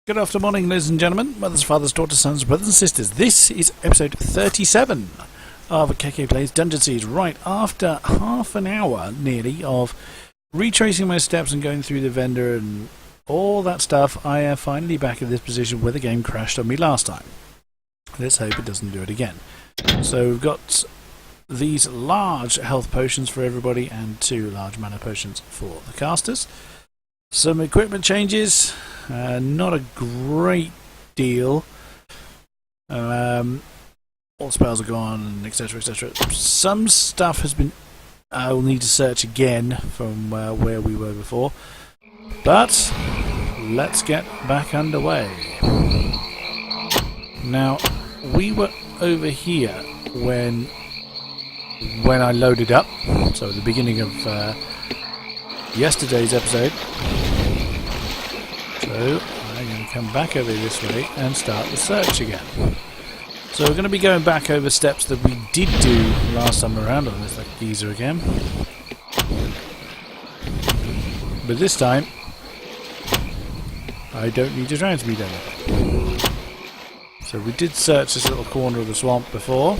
Good afternoon, ladies and gentlemen, mothers, fathers, daughters, sons, brothers and sisters. This is episode 37 of KK Plays Dungeon Siege. Right after half an hour, nearly, of retracing my steps and going through the vendor and all that stuff, I am finally back in this position where the game crashed on me last time. Let's hope it doesn't do it again. So we've got these large health potions for everybody and 2 large mana potions for the casters. Some equipment changes. Not a great deal. All spells are gone, etc, etc. Some stuff has been... I'll need to search again from where we were before. But let's get back underway. Now, we were over here when I loaded up. So at the beginning of yesterday's episode. So I'm going to come back over this way and start the search again. So we're going to be going back over steps that we did do last time around on this geezer again. But this time, I don't need to transmute anything. So we did search this little corner of the swamp before.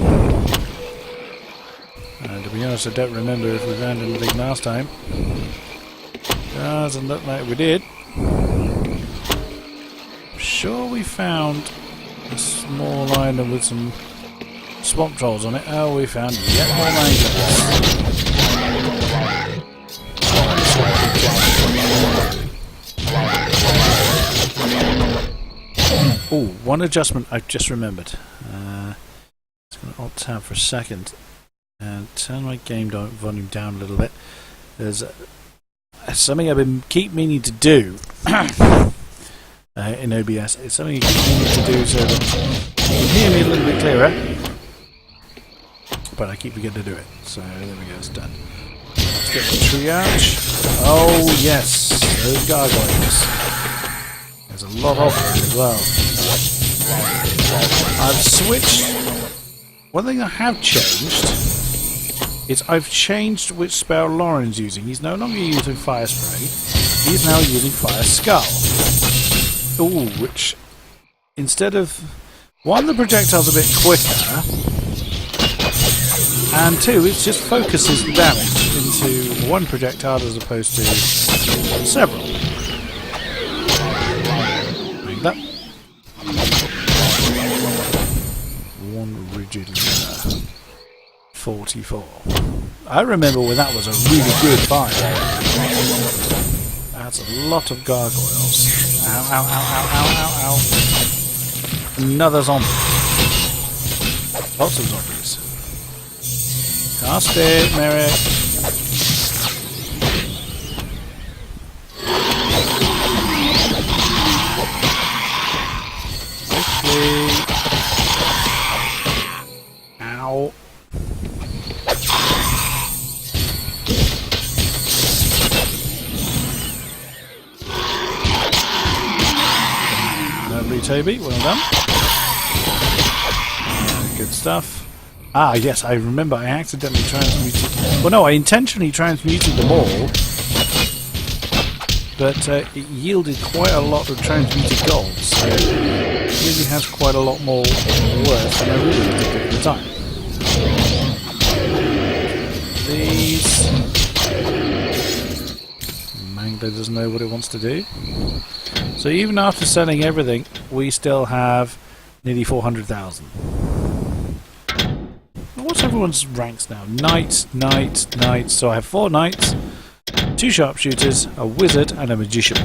And to be honest, I don't remember if we found anything last time. Doesn't look like we did. Sure, we found a small island with some swamp trolls on it. Oh, we found yet more mangoes. Oh, one adjustment I've just remembered. Just going to alt tab for a second and turn my game volume down a little bit. There's something I've been meaning to do. In OBS. It's something you need to do so that you can hear me a little bit clearer. But I keep forgetting to do it. So there we go, it's done. Let's get the triage. Oh yes, those gargoyles. There's a lot of them as well. I've switched. One thing I have changed is I've changed which spell Lauren's using. He's no longer using Fire Spray. He's now using Fire Skull. Ooh, which, instead of, 1, the projectile's a bit quicker, and 2, it just focuses the damage into 1 projectile as opposed to several. Like that. 1 rigid 44. I remember when that was a really good fight. That's a lot of gargoyles. Ow, ow, ow, ow, ow, ow, ow. Another zombie. Lots of zombies. Cast it, Merrick. Quickly. Ow. Toby, well done. Good stuff. Ah, yes, I remember I accidentally transmuted... Well, no, I intentionally transmuted them all, but it yielded quite a lot of transmuted gold, so it really has quite a lot more worth than I really did at the time. These... Mango doesn't know what it wants to do. So even after selling everything, we still have nearly 400,000. What's everyone's ranks now? Knight, knight, knight. So I have 4 knights, 2 sharpshooters, a wizard, and a magician.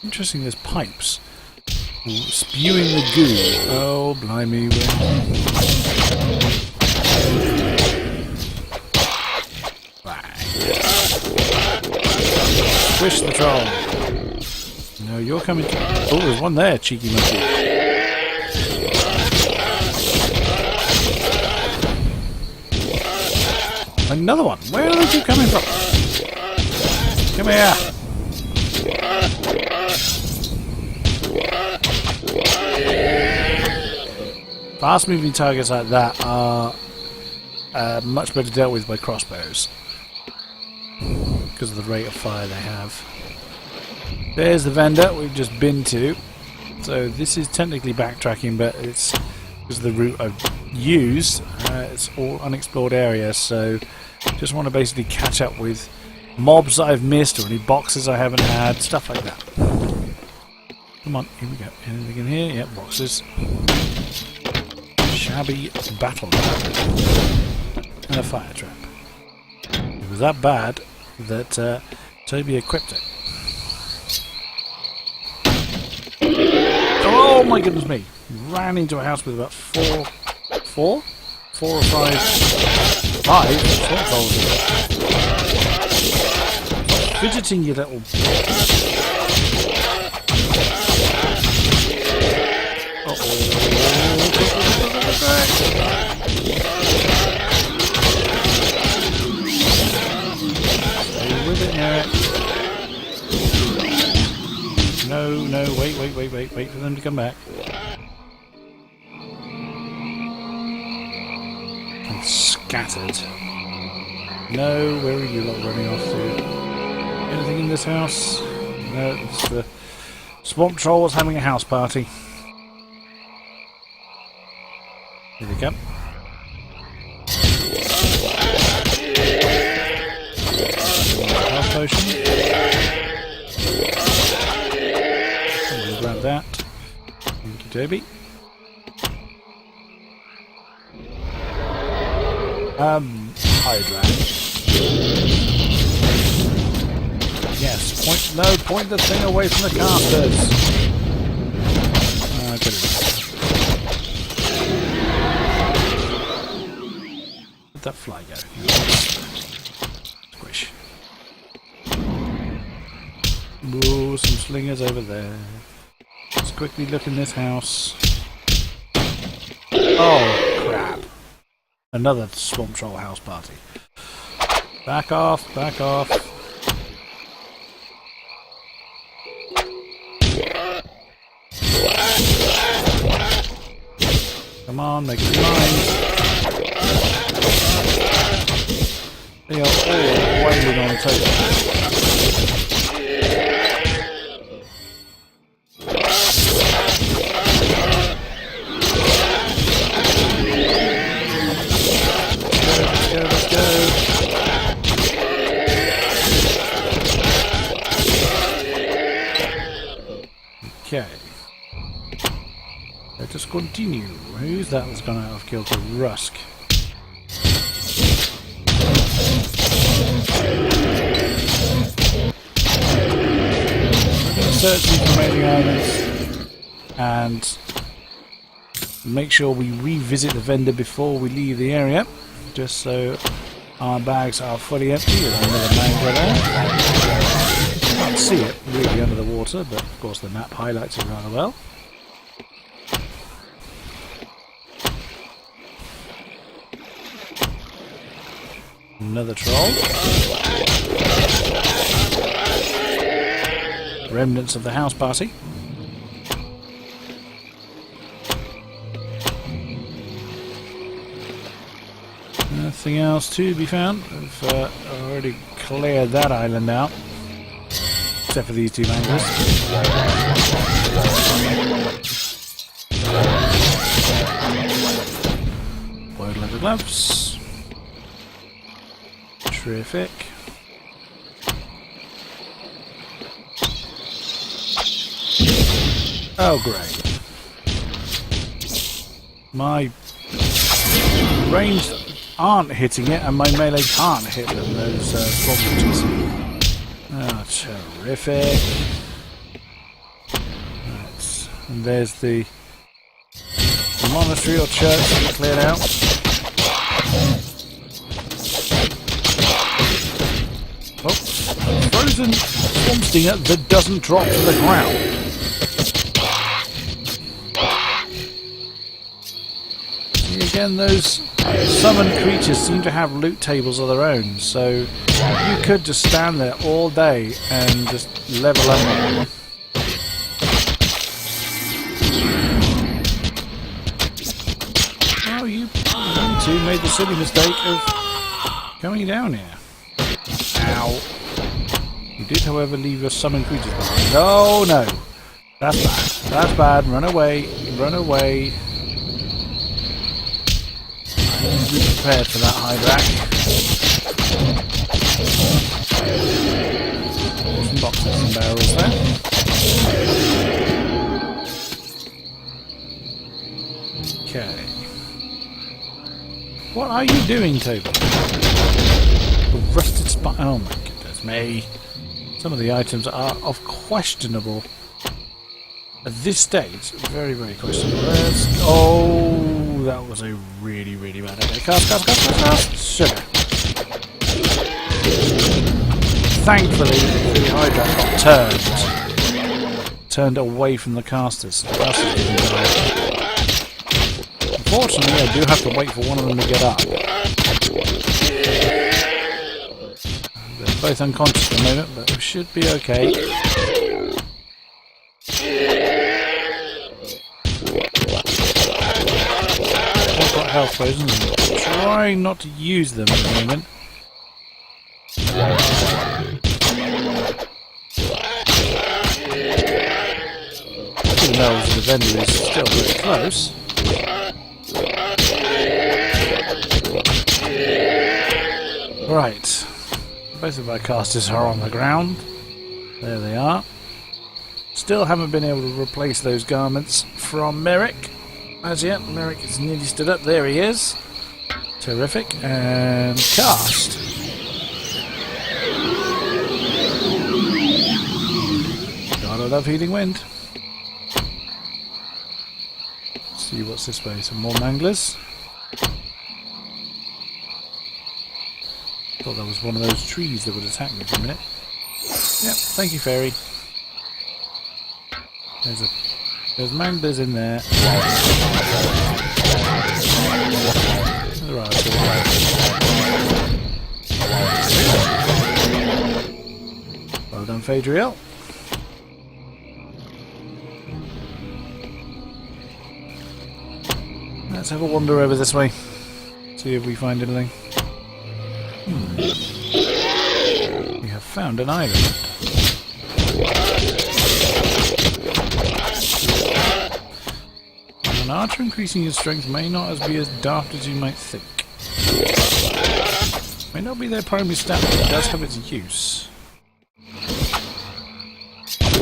Interesting, there's pipes. Spewing the goo. Oh, blimey. Squish the troll. No, you're coming to... Oh, there's one there, cheeky monkey. Another one. Where are you coming from? Come here. Fast-moving targets like that are much better dealt with by crossbows. But I keep forgetting to do it. So there we go, it's done. Let's get the triage. Oh yes, those gargoyles. Ow, ow, ow, ow, ow, ow. Another one. Where are you coming from? Come here. Fast moving targets like that are much better dealt with by crossbows. because of the rate of fire they have. There's the vendor we've just been to. So this is technically backtracking, but it's because of the route I've used. It's all unexplored area, so just want to basically catch up with mobs that I've missed or any boxes I haven't had, stuff like that. Come on, here we go. Anything in here? Yep, boxes. Shabby battle map. And a fire trap. It was that bad that Toby equipped it. Oh my goodness me! Ran into a house with about four or five swamp trolls in it. Fidgeting, you little... Stay with it, Eric. No, wait for them to come back. And scattered. No, where are you lot running off to? Anything in this house? No, it's the swamp troll was having a house party. Here they come. Health potion. We'll grab that. Thank you, Toby. Hydra. Yes, point the thing away from the casters. Get it. Let that fly go. Squish. Ooh, some slingers over there. Let's quickly look in this house. Oh, crap. Another swamp troll house party. Back off, back off. Come on, make it mine. They are all wailing on a table. Okay. Let us continue. Who's that that's gone out of kilter? Rusk. I'm going to search these remaining islands and make sure we revisit the vendor before we leave the area, just so our bags are fully empty. There's another mango there. Can't see it really under the water, but of course the map highlights it rather well. Another troll. Remnants of the house party. Nothing else to be found. I've already cleared that island out. Except for these two mangoes. Boiled leather gloves. Terrific. Oh, great. My ranged aren't hitting it, and my melee can't hit them, those swamp creatures. Oh, terrific. Right. And there's the monastery or church cleared out. Oh, frozen swamp stinger that doesn't drop to the ground. See, again, those summoned creatures seem to have loot tables of their own, so you could just stand there all day and just level up. Oh, you two made the silly mistake of coming down here. Ow. You did, however, leave your summoned creatures behind. Oh no! That's bad. That's bad. Run away. Run away. Be prepared for that Hydrak. Some boxes and barrels there. Okay. What are you doing, Toby? A rusted spot. Oh my goodness me. Some of the items are of questionable. At this stage, very, very questionable. Oh, that was a really, really bad idea. Cast. Sugar. Thankfully, the Hydra got turned away from the casters. The casters didn't die. Unfortunately, I do have to wait for one of them to get up. They're both unconscious at the moment, but we should be okay. I've got health potions and trying not to use them at the moment. Even though the vendor is still very close. Right. Both of our casters are on the ground. There they are. Still haven't been able to replace those garments from Merrick. As yet, Merrick is nearly stood up. There he is. Terrific. And cast. Gotta love Healing Wind. See what's this way. Some more manglers. Thought that was one of those trees that would attack me for a minute. Yep, thank you, fairy. There's manglers in there. There are two. Well done, Phaedriel. Let's have a wander over this way. See if we find anything. We have found an island. An archer increasing your strength may not be as daft as you might think. May not be their primary stat, but it does have its use. If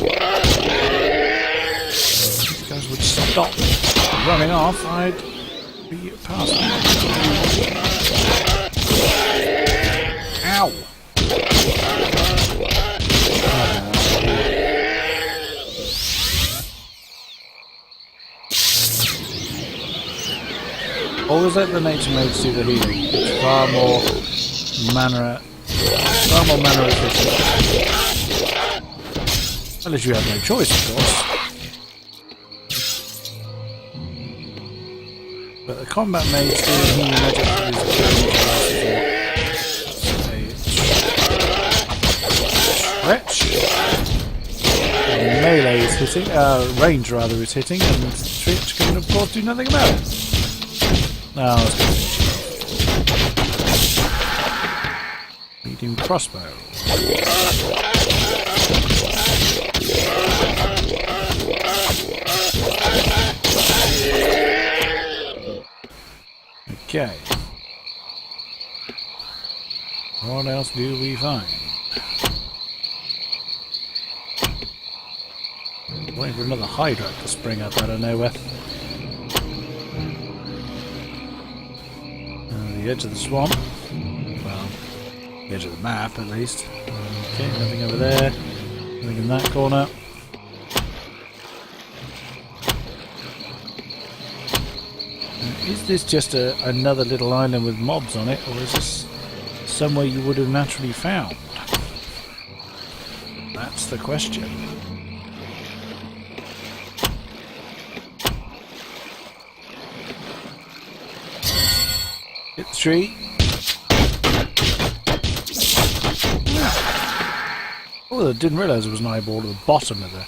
these guys would stop running off, I'd be past them. Ow! Always let the nature modes do the healing. It's far more mana efficient. Unless you have no choice, of course. But the combat mage doing healing magic is melee is hitting, range rather is hitting, and Twitch can of course do nothing about it. No, I was going to finish. Medium crossbow. Okay. What else do we find? Waiting for another Hydra to spring up out of nowhere. The edge of the swamp. Well, the edge of the map at least. Okay, nothing over there. Nothing in that corner. Is this just another little island with mobs on it, or is this somewhere you would have naturally found? That's the question. Hit the tree. Oh, I didn't realise there was an eyeball at the bottom of the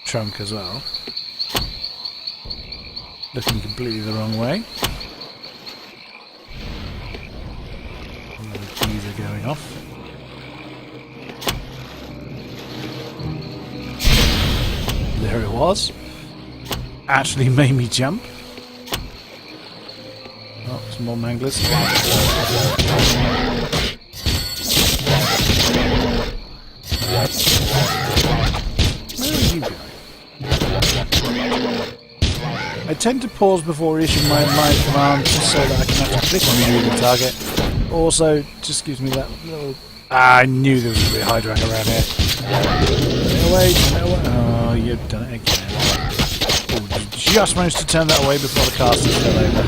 trunk as well. Looking completely the wrong way. The keys are going off. was. Actually made me jump. Oh, some more manglers. Where are you going? I tend to pause before issuing my command just so that I can actually click on the moving target. Also, just gives me that little... I knew there was going to be a Hydrak around here. Turn it away, turn it away. Oh, you've done it again. Oh, you just managed to turn that away before the casters fell over.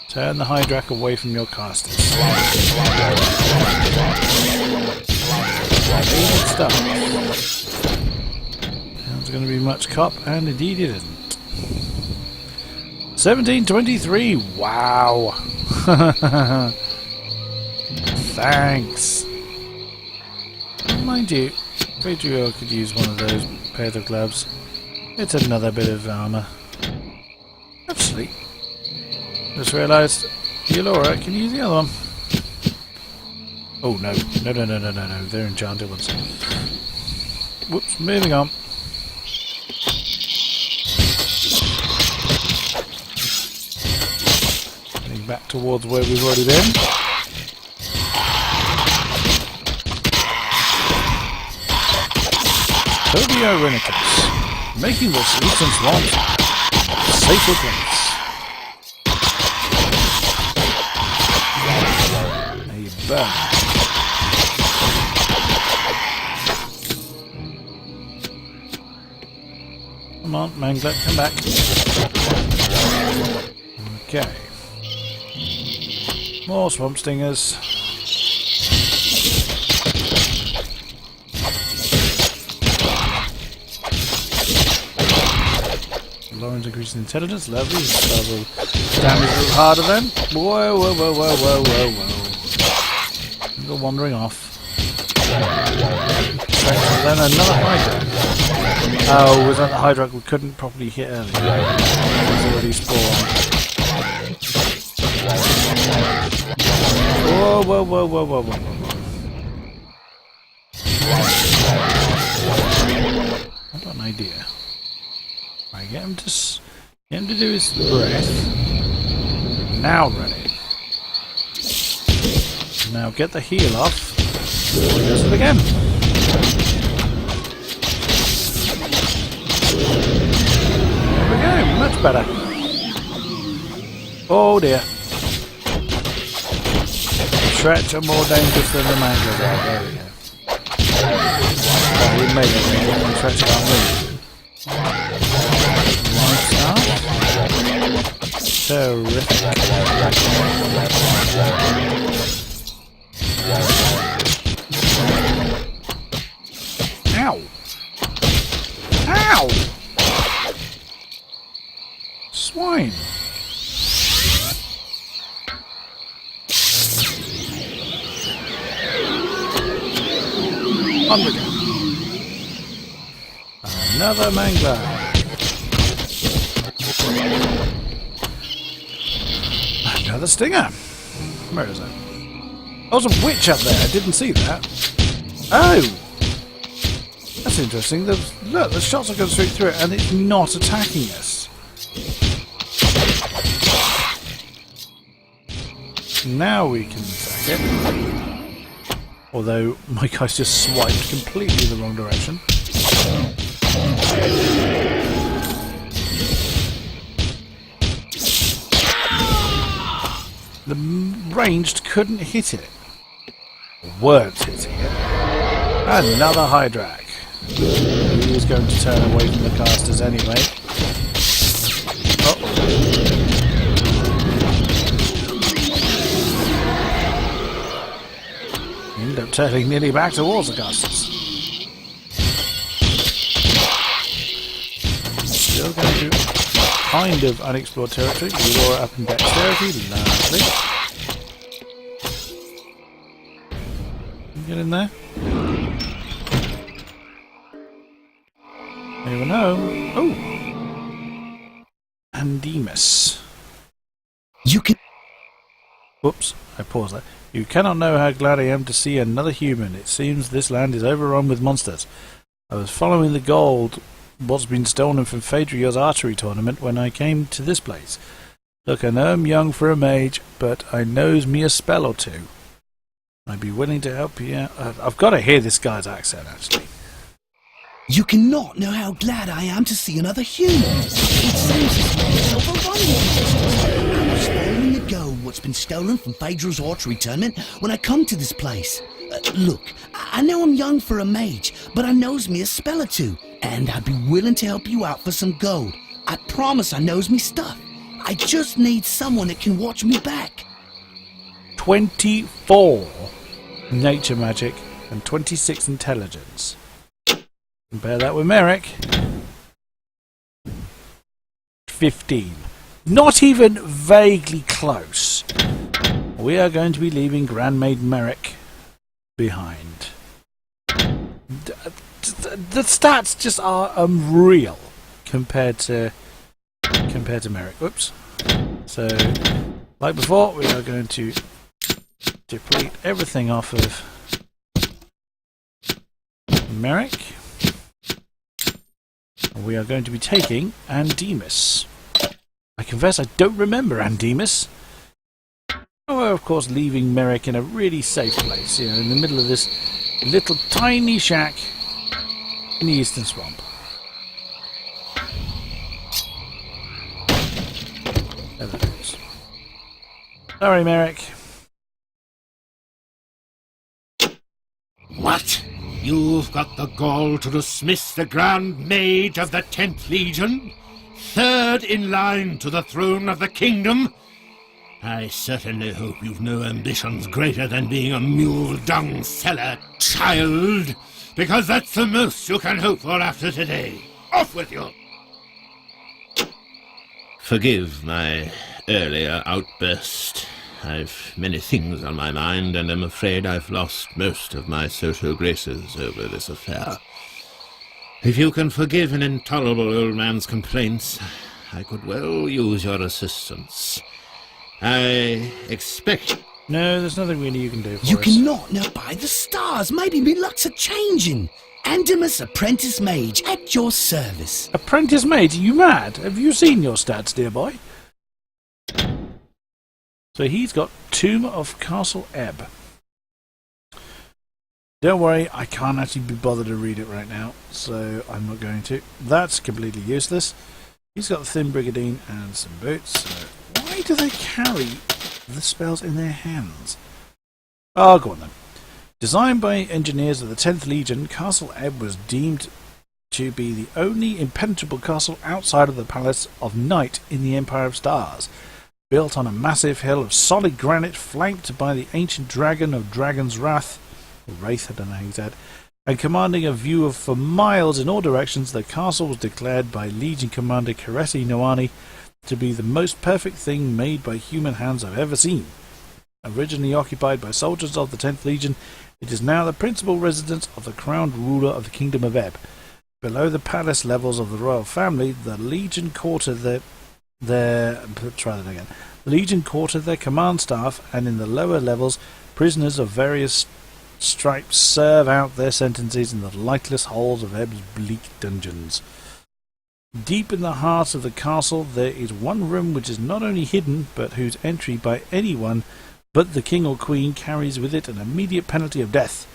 Turn the Hydrak away from your casters. Good stuff. There's going to be much cop, and indeed it isn't. 1723. Wow. Thanks. Mind you, Patriot could use one of those pairs of gloves. It's another bit of armour. Actually, just realised, Laura can use the other one. Oh no, no, they're enchanted ones. Whoops, moving on. Heading back towards where we've already been. Toby Irenikus, making the streets and swamps a safer place. There you burn. Come on, Mangler, come back. Okay. More swamp stingers. Lauren's increasing intelligence, lovely. Level damage a little harder then. Whoa, whoa, whoa, whoa, whoa, whoa, whoa. Go wandering off. Then another Hydrak. Oh, was that the Hydrak we couldn't properly hit earlier? It was already spawned. Whoa, whoa, whoa, whoa, whoa, whoa, whoa. I've got an idea. Right, get him to do his breath. Now run it. Now get the heal off. He does it again. There we go, much better. Oh dear. Threats are more dangerous than the manglers are. There we go. Well, we made it. The threats can't move. Terrific. Ow! Ow! Swine! On we go. Another mangler. Another stinger. Where is it? Oh, there's a witch up there. I didn't see that. Oh! That's interesting. Look, the shots are going straight through it and it's not attacking us. Now we can attack it. Although my guy's just swiped completely the wrong direction. The ranged couldn't hit it. Weren't hitting it. Another Hydrak. He was going to turn away from the casters anyway. Uh-oh. Ended up turning nearly back towards the casters. Still going to kind of unexplored territory. Laura up in dexterity. Lovely. Get in there. Anyone home? Oh! Andemus. You can... Whoops, I paused there. You cannot know how glad I am to see another human. It seems this land is overrun with monsters. I was following the gold, what's been stolen from Phaedria's archery tournament, when I came to this place. Look, I know I'm young for a mage, but I knows me a spell or two. I'd be willing to help you out. I've got to hear this guy's accent, actually. You cannot know how glad I am to see another human. It seems this land is overrun with monsters. I was following the gold what's been stolen from Phaedra's archery tournament when I come to this place. Look, I know I'm young for a mage, but I knows me a spell or two, and I'd be willing to help you out for some gold. I promise I knows me stuff. I just need someone that can watch me back. 24 nature magic and 26 intelligence. Compare that with Merrick. 15. Not even vaguely close. We are going to be leaving Grandmaid Merrick behind. The stats just are unreal compared to Merrick. Whoops. So, like before, we are going to deplete everything off of Merrick. We are going to be taking Andemus. I confess I don't remember Andemus. Oh, we're of course leaving Merrick in a really safe place, you know, in the middle of this little tiny shack in the Eastern Swamp. There that is. Sorry, Merrick. What? You've got the gall to dismiss the Grand Mage of the 10th Legion? Third in line to the throne of the kingdom? I certainly hope you've no ambitions greater than being a mule-dung seller, child, because that's the most you can hope for after today. Off with you! Forgive my earlier outburst. I've many things on my mind, and I'm afraid I've lost most of my social graces over this affair. If you can forgive an intolerable old man's complaints, I could well use your assistance. I expect... No, there's nothing really you can do for You us. cannot know by the stars. Maybe me luck's a changing. Andemus Apprentice Mage at your service. Apprentice Mage, are you mad? Have you seen your stats, dear boy? So he's got Tomb of Castle Ebb. Don't worry, I can't actually be bothered to read it right now, so I'm not going to. That's completely useless. He's got Thin Brigandine and some boots, so why do they carry the spells in their hands? Oh, go on then. Designed by engineers of the 10th Legion, Castle Ebb was deemed to be the only impenetrable castle outside of the Palace of Night in the Empire of Stars. Built on a massive hill of solid granite, flanked by the ancient dragon of Dragon's Wrath, or Wraith, I don't know how you said, and commanding a view of for miles in all directions, the castle was declared by Legion Commander Karesi Noani to be the most perfect thing made by human hands I've ever seen. Originally occupied by soldiers of the 10th Legion, it is now the principal residence of the crowned ruler of the Kingdom of Ebb. Below the palace levels of the royal family, the Legion quarter their command staff, and in the lower levels, prisoners of various stripes serve out their sentences in the lightless halls of Ebb's bleak dungeons. Deep in the heart of the castle, there is one room which is not only hidden, but whose entry by anyone but the king or queen carries with it an immediate penalty of death.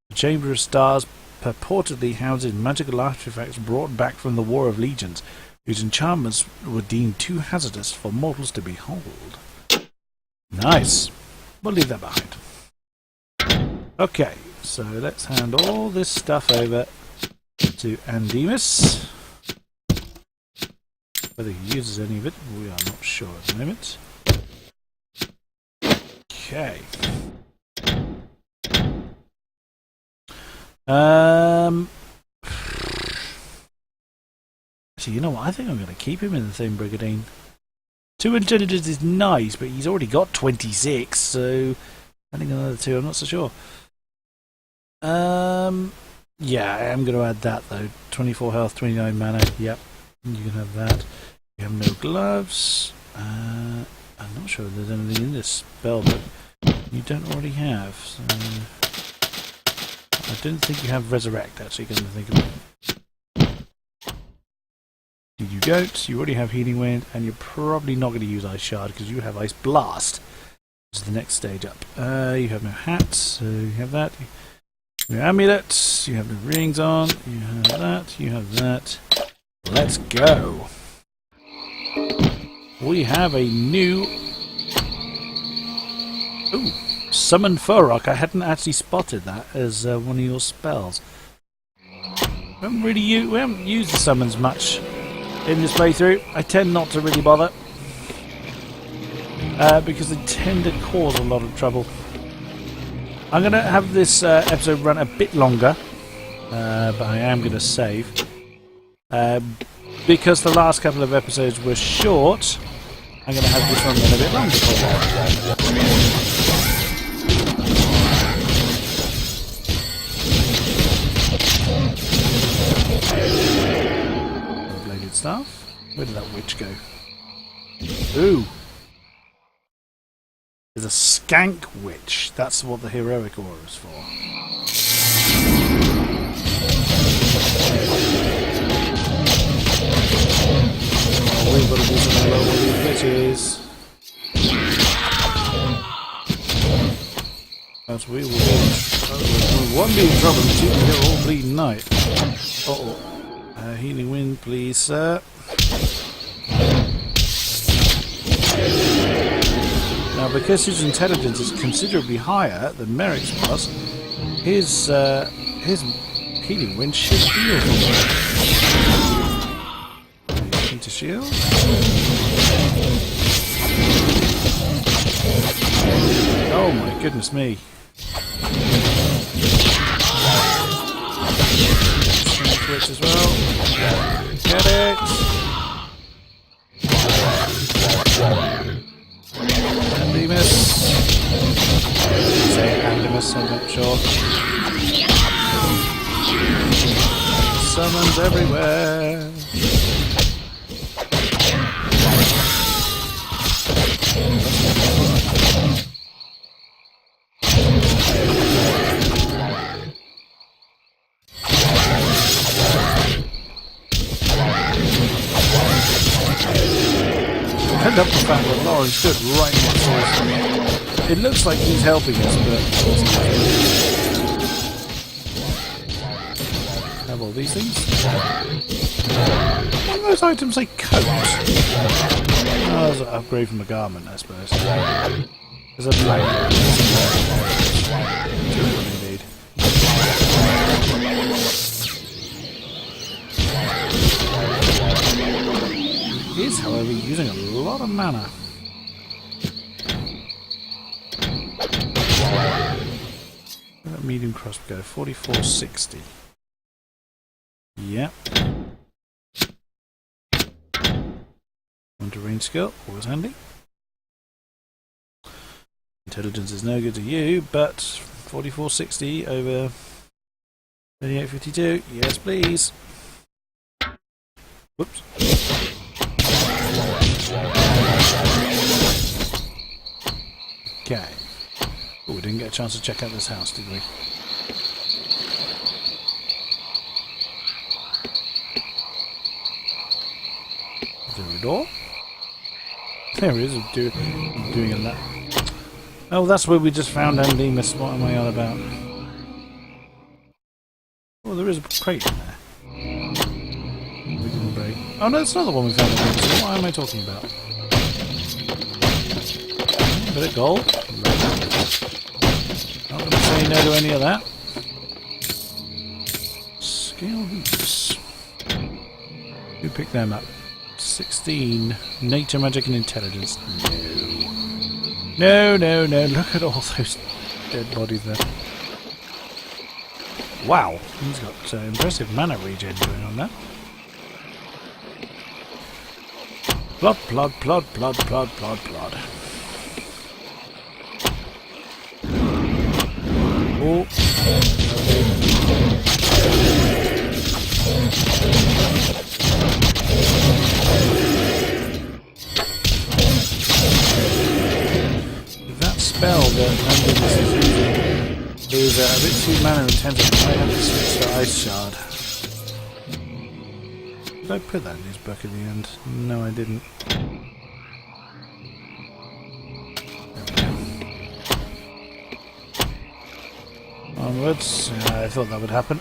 The Chamber of Stars purportedly houses magical artifacts brought back from the War of Legions, whose enchantments were deemed too hazardous for mortals to behold. Nice. We'll leave that behind. Okay, so let's hand all this stuff over to Andemus. Whether he uses any of it, we are not sure at the moment. Okay. So you know what? I think I'm going to keep him in the Thin Brigandine. 2 intelligence is nice, but he's already got 26, so adding another 2, I'm not so sure. Yeah, I am going to add that though. 24 health, 29 mana. Yep, you can have that. You have no gloves. I'm not sure if there's anything in this spell, but You don't already have, so I don't think you have Resurrect, actually, because I'm thinking about it. You don't, you already have Healing Wind, and you're probably not going to use Ice Shard, because you have Ice Blast, which is the next stage up. You have no hat, so you have that. You have amulets, you have the rings on, you have that, you have that. Let's go! We have a new... Ooh! Summon Furrock. I hadn't actually spotted that as one of your spells. We haven't used the summons much in this playthrough. I tend not to really bother because they tend to cause a lot of trouble. I'm going to have this episode run a bit longer, but I am going to save. Because the last couple of episodes were short, I'm going to have this one run a bit longer. Bladed Staff. Where did that witch go? Ooh! There's a Skank Witch. That's what the heroic aura is for. We've got to do something about all these witches. As we will. We won't be in trouble until we get all bleeding night. Uh-oh. Healing Wind, please, sir. Now, because his intelligence is considerably higher than Merrick's was, his Healing Wind should heal for him. Into shield. Oh my goodness me. Switch as well. Get it. Andemus. Say Andemus, I'm not sure. Summons everywhere. I love the fact that Lauren stood right next to us. It looks like he's helping us, but have all these things. What do those items say coat? Oh, there's an upgrade from a garment, I suppose. There's a blanket. Indeed. He is, however, using a lot of mana. That medium crossbow, 4460. Yep. On to range skill, always handy. Intelligence is no good to you, but 4460 over 3852. Yes, please. Whoops. Okay. Oh, we didn't get a chance to check out this house, did we? Is there a door? There it is. I'm doing a lap. Oh, that's where we just found Andemus. What am I on about? Oh, there is a crate in there. Oh no, it's not the one we found in there. What am I talking about? A bit of gold. Not going to say no to any of that. Scale hoops. Who picked them up? 16. Nature, magic, and intelligence. No. No. Look at all those dead bodies there. Wow. He's got impressive mana regen going on there. Plod. Oh. That spell that Angelus is using is a bit too mana intensive. I have to switch to Ice Shard. Did I put that in his book at the end? No, I didn't. Onwards. I thought that would happen.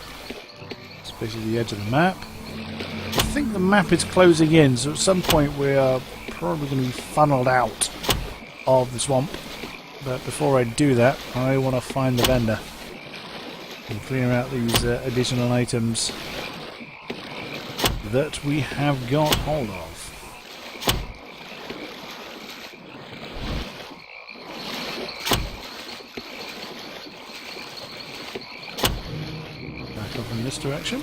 It's basically the edge of the map. I think the map is closing in, so at some point we are probably going to be funneled out of the swamp. But before I do that, I want to find the vendor and clear out these additional items that we have got hold of. Back off in this direction.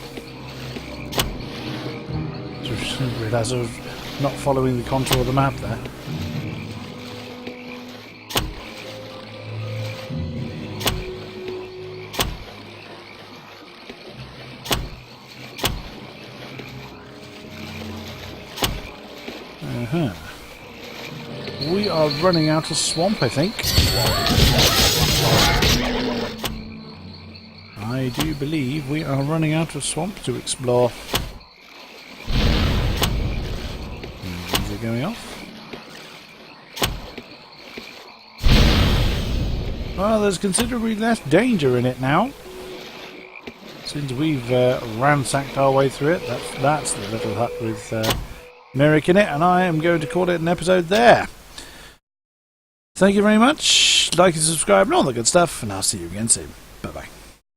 Just realise I was not following the contour of the map there. We are running out of swamp, I think. I do believe we are running out of swamp to explore. These are going off. Well, there's considerably less danger in it now. Since we've ransacked our way through it. That's the little hut with Merrick in it, and I am going to call it an episode there. Thank you very much. Like and subscribe and all the good stuff, and I'll see you again soon. Bye bye.